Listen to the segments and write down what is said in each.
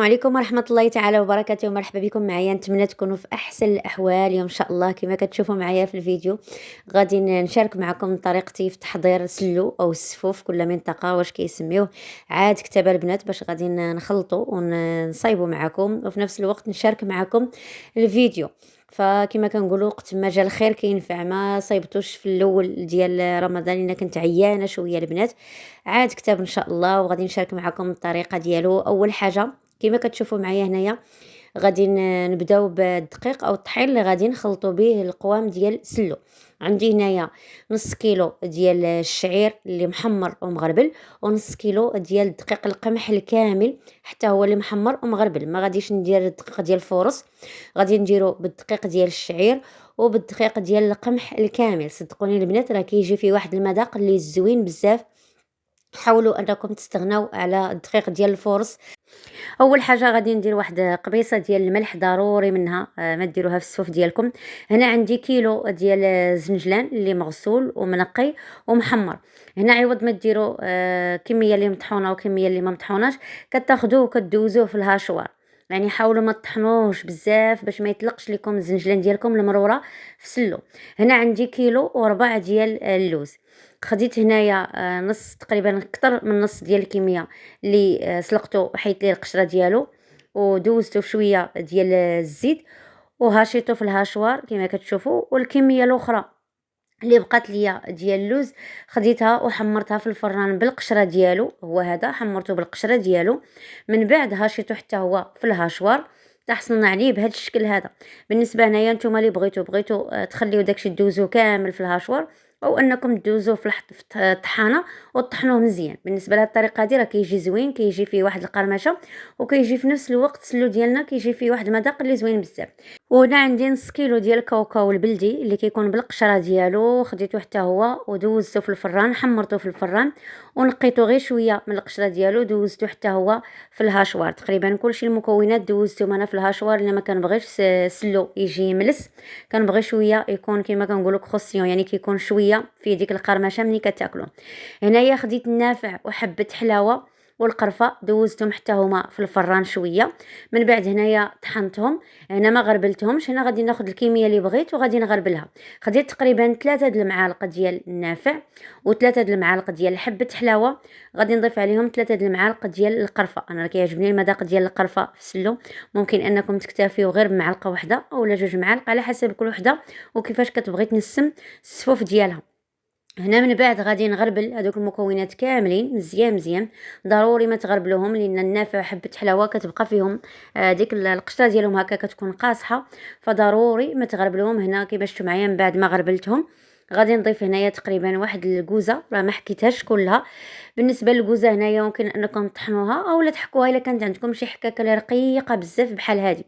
عليكم ورحمة الله تعالى وبركاته. مرحبا بكم معايا، نتمنى تكونوا في احسن الاحوال. اليوم ان شاء الله كما كتشوفوا معايا في الفيديو غادي نشارك معكم طريقتي في تحضير سلو او السفوف، كل منطقة واش كيسميوه. عاد كتابة البنات باش غادي نخلطوا ونصايبوا معكم وفي نفس الوقت نشارك معكم الفيديو. فكما كنقولوا وقت ما جا الخير كينفع، ما صايبتوش في الاول ديال رمضان لان كنت عيانه شويه البنات. عاد كتاب ان شاء الله وغادي نشارك معكم الطريقه ديالو. اول حاجه كما كتشوفوا معايا هنايا غادي نبداو بالدقيق او الطحين اللي غادي نخلطوا به القوام ديال السلو. عندي هنايا نص كيلو ديال الشعير اللي محمر ومغربل، ونص كيلو ديال دقيق القمح الكامل حتى هو اللي محمر ومغربل. ما غاديش ندير الدقيق ديال الفورص، غادي نديرو بالدقيق ديال الشعير وبالدقيق ديال القمح الكامل. صدقوني البنات راه كيجي فيه واحد المذاق اللي زوين بزاف. حاولوا انكم تستغناو على الدقيق ديال الفورص. اول حاجه غادي ندير واحد قبيصه ديال الملح، ضروري منها، ما ديروها في السوف ديالكم. هنا عندي كيلو ديال الزنجلان اللي مغسول ومنقي ومحمر. هنا عوض ما ديروا كميه اللي مطحونه وكميه اللي ما مطحوناش، كتاخذوه وكدوزوه في الهاشوار. يعني حاولوا ما تطحنوش بزاف باش ما يطلقش لكم الزنجلان ديالكم المروره في سلو. هنا عندي كيلو وربع ديال اللوز. خديت هنايا نص، تقريبا اكثر من نص ديال الكميه اللي سلقته وحيت ليه القشره ديالو ودوزته في شويه ديال الزيت وهاشيته في الهاشوار كما كتشوفوا. والكميه الاخرى اللي بقات ليا ديال اللوز خديتها وحمرتها في الفران بالقشره ديالو، هو هذا حمرته بالقشره ديالو. من بعد هاشيته حتى هو في الهاشوار تحصلنا عليه بهذا الشكل هذا. بالنسبه هنايا نتوما اللي بغيتو تخليو داكشي دوزو كامل في الهاشوار، او انكم دوزوه في الطحانه وطحنوه مزيان. بالنسبه لهاد الطريقه هذه راه كيجي زوين، كيجي فيه واحد القرمشه وكيجي في نفس الوقت السلو ديالنا كيجي فيه واحد المذاق اللي زوين بزاف. وهنا عندي نص كيلو ديال الكاوكاو البلدي اللي كيكون بالقشره ديالو، خديته حتى هو ودوزته في الفران، حمرته في الفران ونقيته غير شويه من القشره ديالو، دوزته حتى هو في الهاشوار. تقريبا كلشي المكونات دوزتهم انا في الهاشوار لان ما كنبغيش سلو يجي ملس، كنبغي شويه يكون كما كنقولوا كروسيون، يعني كيكون شويه في ديك القرمشه ملي كتاكلوا. هنايا خديت النافع وحبه حلاوه والقرفه، دوزتهم حتى هما في الفران شويه. من بعد هنايا طحنتهم، هنا ما غربلتهمش. هنا غادي ناخذ الكميه اللي بغيت وغادي نغربلها. خديت تقريبا 3 د المعالق ديال النافع و3 د المعالق ديال حبه حلاوه، غادي نضيف عليهم 3 د المعالق ديال القرفه. انا كيعجبني المذاق ديال القرفه في السلو. ممكن انكم تكتفيو غير بمعلقه واحده اولا 2 معالق على حسب كل وحده وكيفاش كتبغي تنسم السفوف ديالها. هنا من بعد غادي نغربل هذوك المكونات كاملين مزيان مزيان. ضروري ما تغربلوهم لان النافع حبه حلاوه كتبقى فيهم ديك القشره ديالهم هكا كتكون قاصحه، فضروري ما تغربلوهم. هنا كيما شفتوا معايا من بعد ما غربلتهم غادي نضيف هنايا تقريبا واحد الكوزه، راه ما حكيتهاش كلها. بالنسبه للكوزه هنايا ممكن انكم تطحنوها اولا تحكوها الا كانت عندكم شي حكاكه رقيقه بزاف بحال هذه.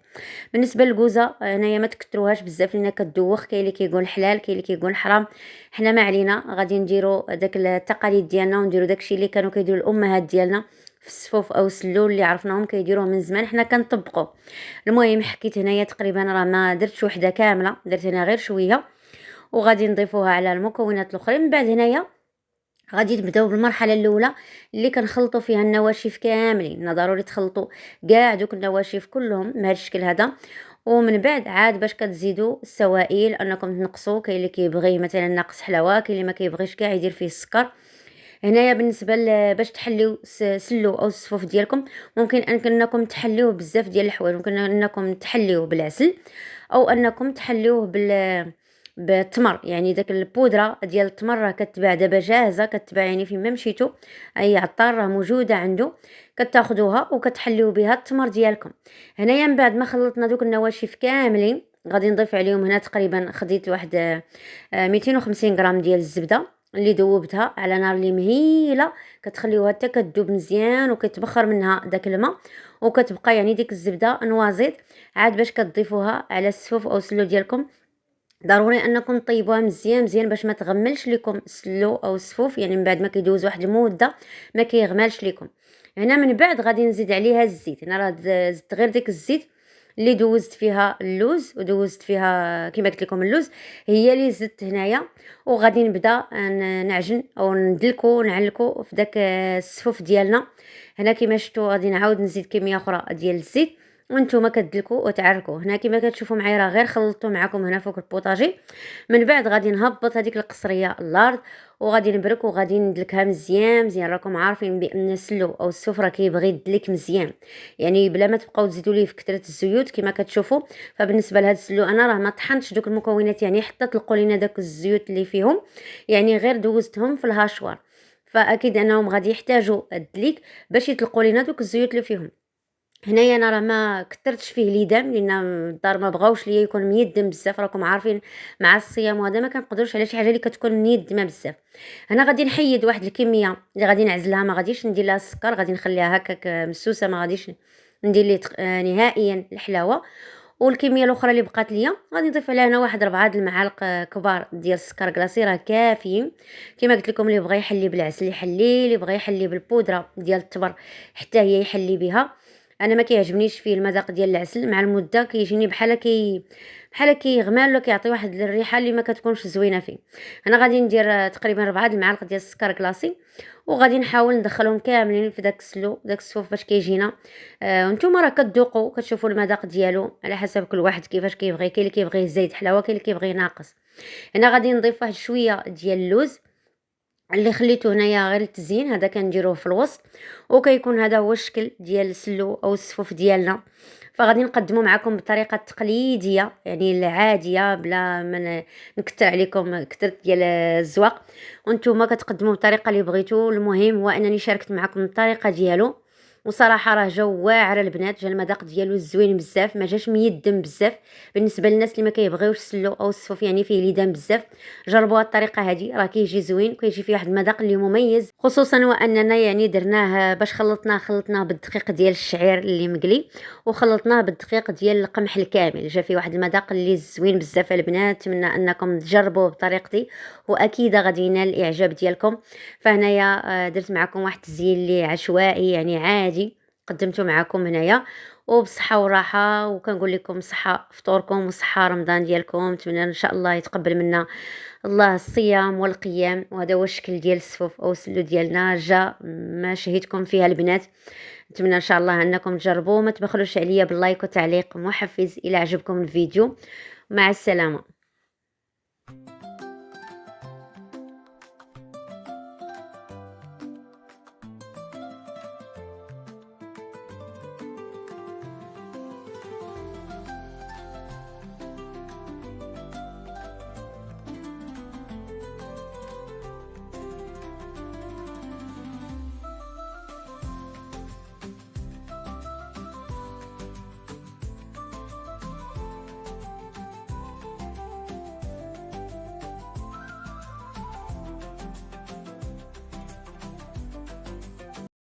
بالنسبه للكوزه هنايا ما تكثروهاش بزاف لان كتدوخ، كاين اللي كيقول حلال كاين اللي كيقول حرام. حنا ما علينا، غادي نديروا داك التقاليد ديالنا ونديروا داكشي اللي كانوا كيديروا الامهات ديالنا في السفوف او السلول اللي عرفناهم كيديروه من زمان، حنا كنطبقوه. المهم حكيت هنايا تقريبا راه ما درتش وحده كامله، درت هنا غير شويه وغادي نضيفوها على المكونات الاخرين. من بعد هنايا غادي تبداو بالمرحله الاولى اللي كنخلطوا فيها النواشف كاملين. ضروري تخلطوا كاع دوك النواشف كلهم بهذا الشكل هذا. ومن بعد عاد باش كتزيدوا السوائل انكم تنقصوا، كاين اللي كيبغي مثلا ناقص حلاوه، كاين اللي ما كيبغيش كاع يدير فيه السكر. هنايا بالنسبه باش تحليو سلو او الصفوف ديالكم ممكن انكم تحليوه بزاف ديال الحوايج. ممكن انكم تحليوه بالعسل او انكم تحليوه بالتمر، يعني داك البودره ديال التمر راه كتباع دابا جاهزه، كتباع يعني فين ما مشيتو اي عطار راه موجوده عنده، كتاخذوها وكتحليو بها التمر ديالكم. هنايا من بعد ما خلطنا دوك النواشف كاملين غادي نضيف عليهم هنا تقريبا خديت واحد 250 غرام ديال الزبده اللي ذوبتها على نار اللي مهيله، كتخليوها حتى كتذوب مزيان وكيتبخر منها داك الماء وكتبقى يعني ديك الزبده نوازيط. عاد باش كتضيفوها على السفوف او السلو ديالكم ضروري انكم طيبوها مزيان مزيان باش ما تغملش لكم السلو او السفوف، يعني من بعد ما كيدوز واحد المده ما كيغمالش لكم. هنا من بعد غادي نزيد عليها الزيت. انا راه زدت غير ديك الزيت اللي دوزت فيها اللوز ودوزت فيها كما قلت لكم اللوز، هي اللي زدت هنايا، وغادي نبدا نعجن او ندلكو ونعلكو في داك السفوف ديالنا. هنا كما شفتوا غادي نعاود نزيد كميه اخرى ديال الزيت، وانتم كتدلكوا وتعركوا. هنا كما كتشوفوا معايا راه غير خلطته معكم هنا فوق البوطاجي. من بعد غادي نهبط هذيك القصريه للارض، وغادي نبرك وغادي ندلكها مزيان مزيان. راكم عارفين بان السلو او السفره راه كيبغي يدلك مزيان، يعني بلا ما تبقاو تزيدوا ليه في كثره الزيوت كما كتشوفوا. فبالنسبه لهذا السلو انا راه ما طحنتش دوك المكونات، يعني حتى طلقوا لينا داك الزيوت اللي فيهم، يعني غير دوزتهم في الهاشوار. فاكيد انهم غادي يحتاجوا الدليك باش يطلقوا لينا دوك الزيوت اللي فيهم. هنايا انا راه ما كثرتش فيه ليدام، لان الدار ما بغاوش ليا يكون ميدم بزاف. راكم عارفين مع الصيام وهذا ما كنقدروش على شي حاجه اللي كتكون ميدمه بزاف. هنا غادي نحيد واحد الكميه اللي غادي نعزلها، ما غاديش ندير لها السكر، غادي نخليها هكاك مسوسه، ما غاديش ندير ليه نهائيا الحلاوه. والكميه الاخرى اللي بقات ليا غادي نضيف عليها هنا واحد 4 المعالق كبار ديال السكر كلاصي، راه كافيين. كما قلت لكم اللي بغى يحلي بالعسل يحلي، اللي بغى يحلي بالبودره ديال التمر حتى هي يحلي بها. انا ما كيعجبنيش فيه المذاق ديال العسل، مع المده كيجيني بحال كيغمال ولا كيعطي واحد الريحه اللي ما كتكونش زوينه فيه. انا غادي ندير تقريبا 4 المعالق ديال السكر كلاصي، وغادي نحاول ندخلهم كاملين في داك السلو داك الصوف باش كيجينا. وانتم راه كتذوقوا كتشوفوا المذاق ديالو على حسب كل واحد كيفاش كيبغي. كاين اللي كيبغي زايد حلاوه، كاين اللي كيبغي ناقص. هنا غادي نضيف واحد شويه ديال اللوز اللي خليته هنايا غير التزيين، هذا كنديروه في الوسط، وكيكون هذا هو الشكل ديال السلو او السفوف ديالنا. فغادي نقدمه معكم بالطريقه التقليديه يعني العاديه، بلا ما نكثر عليكم كثر ديال الزواق، وانتم كتقدموه بالطريقه اللي بغيتو. المهم هو انني شاركت معكم الطريقه ديالو، وصراحه راه جا واعر البنات، جا المذاق ديالو زوين بزاف، ما جاش ميدم بزاف. بالنسبه للناس اللي ما كيبغيوش السلو او السفوف يعني فيه ليدان بزاف، جربوا هاد الطريقه هذه، راه كيجي زوين، كيجي فيه واحد المذاق اللي مميز. خصوصا واننا يعني درناه باش خلطناه بالدقيق ديال الشعير اللي مقلي، وخلطناه بالدقيق ديال القمح الكامل، جا فيه واحد المذاق اللي زوين بزاف البنات. نتمنى انكم تجربوه بطريقتي، واكيد غادي ينال الاعجاب ديالكم. فهنايا درت معكم واحد التزيين اللي عشوائي يعني عادي، قدمته معكم هنايا وبصحه وراحه. وكنقول لكم صحه فطوركم وصحه رمضان ديالكم، نتمنى ان شاء الله يتقبل منا الله الصيام والقيام. وهذا هو الشكل ديال السفوف او السلو ديالنا، جا ما شهيتكم فيها البنات. نتمنى ان شاء الله انكم تجربوه، ما تبخلوش عليا باللايك والتعليق محفز الى عجبكم الفيديو. مع السلامه.